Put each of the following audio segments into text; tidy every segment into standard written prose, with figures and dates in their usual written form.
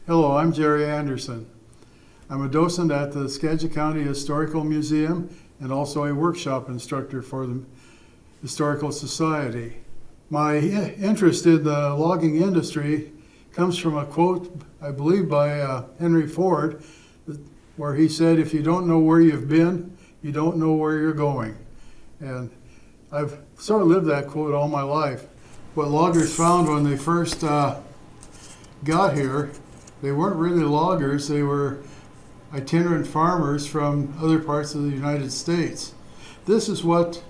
Hello, I'm Jerry Anderson. I'm a docent at the Skagit County Historical Museum and also a workshop instructor for the Historical Society. My interest in the logging industry comes from a quote, I believe, by Henry Ford, where he said, "If you don't know where you've been, you don't know where you're going." And I've sort of lived that quote all my life. What loggers found when they first got here, they weren't really loggers, they were itinerant farmers from other parts of the United States. This is what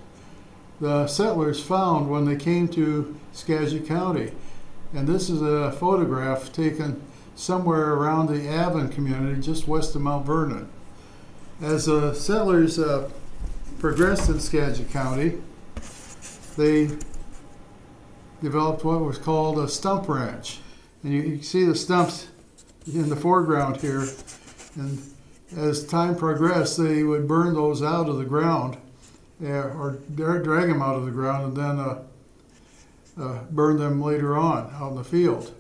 the settlers found when they came to Skagit County. And this is a photograph taken somewhere around the Avon community, just west of Mount Vernon. As the settlers progressed in Skagit County, they developed what was called a Stump Ranch. And you can see the stumps in the foreground here. And as time progressed, they would burn those out of the ground, or drag them out of the ground, and then burn them later on out in the field.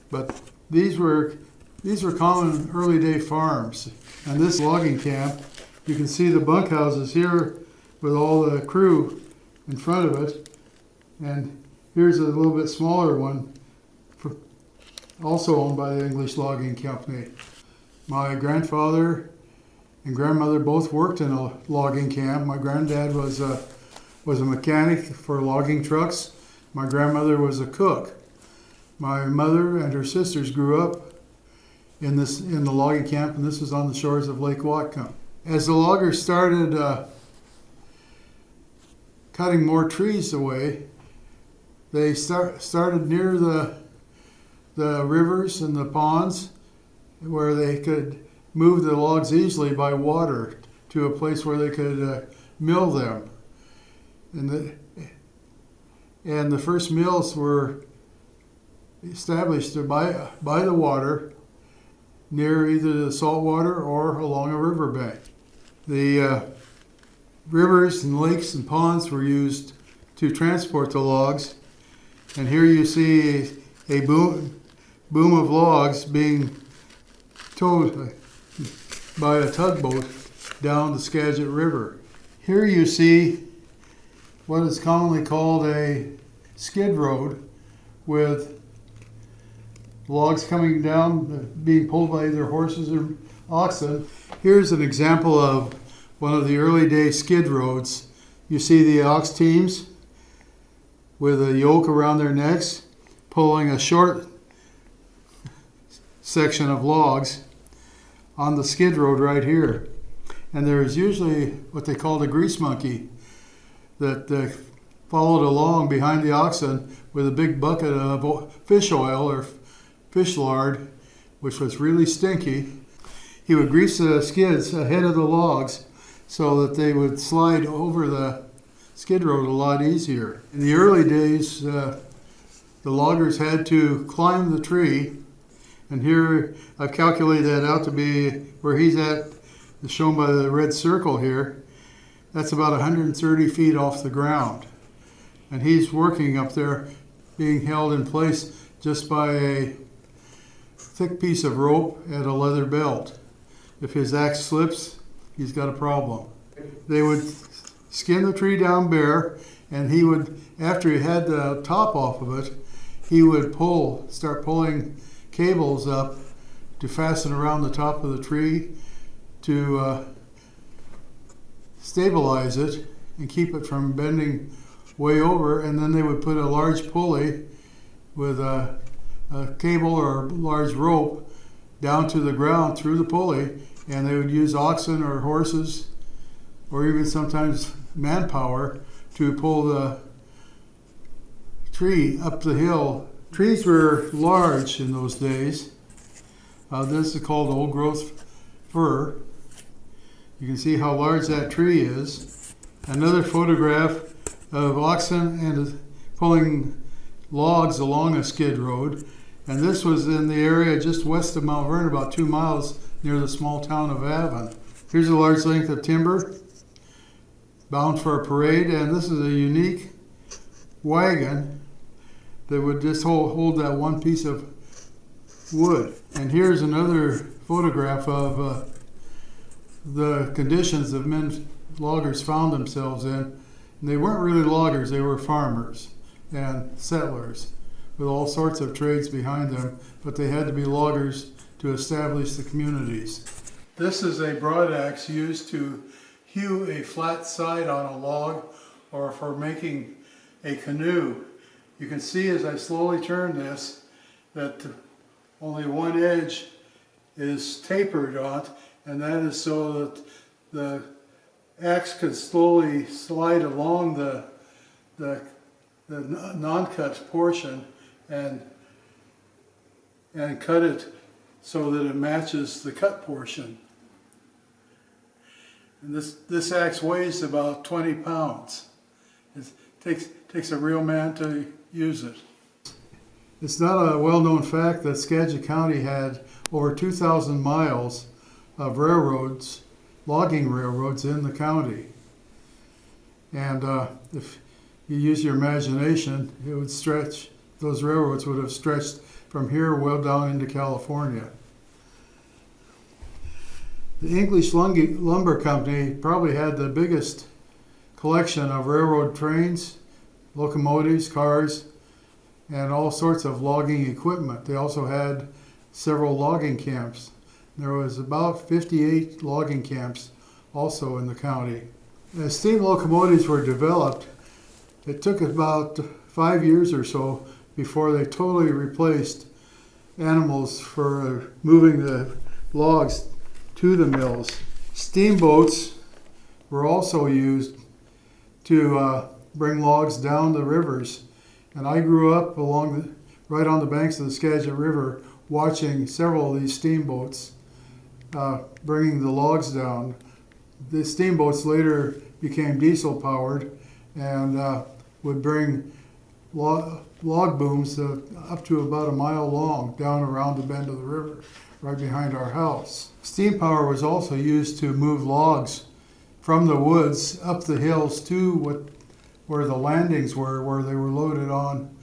But these were common early day farms. And this logging camp, you can see the bunkhouses here with all the crew in front of it. And here's a little bit smaller one, also owned by the English Logging Company. My grandfather and grandmother both worked in a logging camp. My granddad was a mechanic for logging trucks. My grandmother was a cook. My mother and her sisters grew up in the logging camp, and this was on the shores of Lake Whatcom. As the loggers started cutting more trees away, they started near the rivers and the ponds, where they could move the logs easily by water to a place where they could mill them. And the first mills were established by the water near either the salt water or along a riverbank. The rivers and lakes and ponds were used to transport the logs. And here you see a boom of logs being towed by a tugboat down the Skagit River. Here you see what is commonly called a skid road, with logs coming down, being pulled by either horses or oxen. Here's an example of one of the early day skid roads. You see the ox teams with a yoke around their necks, pulling a short section of logs on the skid road right here. And there is usually what they called a grease monkey that followed along behind the oxen with a big bucket of fish oil or fish lard, which was really stinky. He would grease the skids ahead of the logs so that they would slide over the skid road a lot easier. In the early days, the loggers had to climb the tree. And here I've calculated that out to be where he's at, is shown by the red circle here. That's about 130 feet off the ground. And he's working up there, being held in place just by a thick piece of rope and a leather belt. If his axe slips, he's got a problem. They would skin the tree down bare, and he would, after he had the top off of it, he would start pulling cables up to fasten around the top of the tree to stabilize it and keep it from bending way over. And then they would put a large pulley with a cable or a large rope down to the ground through the pulley, and they would use oxen or horses or even sometimes manpower to pull the tree up the hill. Trees were large in those days. This is called Old Growth Fir. You can see how large that tree is. Another photograph of oxen and pulling logs along a skid road. And this was in the area just west of Mount Vernon, about 2 miles near the small town of Avon. Here's a large length of timber bound for a parade, and this is a unique wagon that would just hold that one piece of wood. And here's another photograph of the conditions that loggers found themselves in. And they weren't really loggers, they were farmers and settlers with all sorts of trades behind them, but they had to be loggers to establish the communities. This is a broadaxe used to hew a flat side on a log or for making a canoe. You can see as I slowly turn this that only one edge is tapered on, and that is so that the axe can slowly slide along the non-cut portion and cut it so that it matches the cut portion. And this axe weighs about 20 pounds. It takes a real man to use it. It's not a well-known fact that Skagit County had over 2,000 miles of railroads, logging railroads in the county. And if you use your imagination, it would stretch, those railroads would have stretched from here well down into California. The English Lumber Company probably had the biggest collection of railroad trains, locomotives, cars, and all sorts of logging equipment. They also had several logging camps. There was about 58 logging camps also in the county. As steam locomotives were developed, it took about 5 years or so before they totally replaced animals for moving the logs to the mills. Steamboats were also used to bring logs down the rivers. And I grew up right on the banks of the Skagit River watching several of these steamboats bringing the logs down. The steamboats later became diesel powered and would bring log booms up to about a mile long down around the bend of the river right behind our house. Steam power was also used to move logs from the woods up the hills to where the landings were, where they were loaded on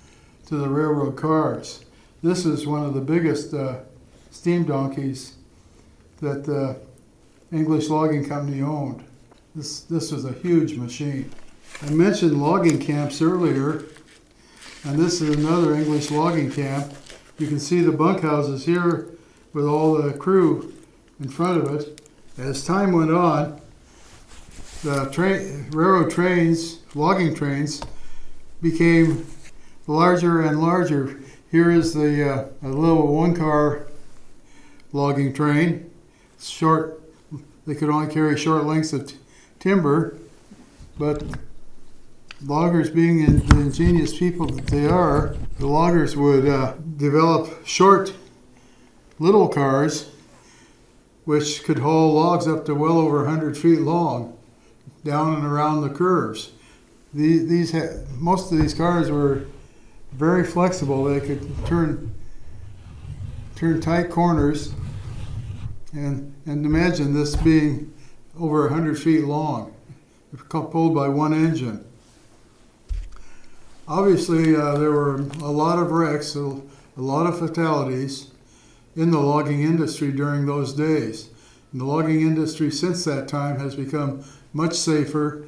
to the railroad cars. This is one of the biggest steam donkeys that the English Logging Company owned. This was a huge machine. I mentioned logging camps earlier, and this is another English logging camp. You can see the bunkhouses here with all the crew in front of it. As time went on, the railroad trains, logging trains, became larger and larger. Here is a little one-car logging train. It's short. They could only carry short lengths of timber, but loggers, being the ingenious people that they are, the loggers would develop short little cars which could haul logs up to well over 100 feet long down and around the curves. Most of these cars were very flexible. They could turn tight corners, and imagine this being over 100 feet long, pulled by one engine. Obviously, there were a lot of wrecks, a lot of fatalities in the logging industry during those days. And the logging industry since that time has become much safer,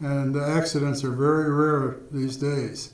and the accidents are very rare these days.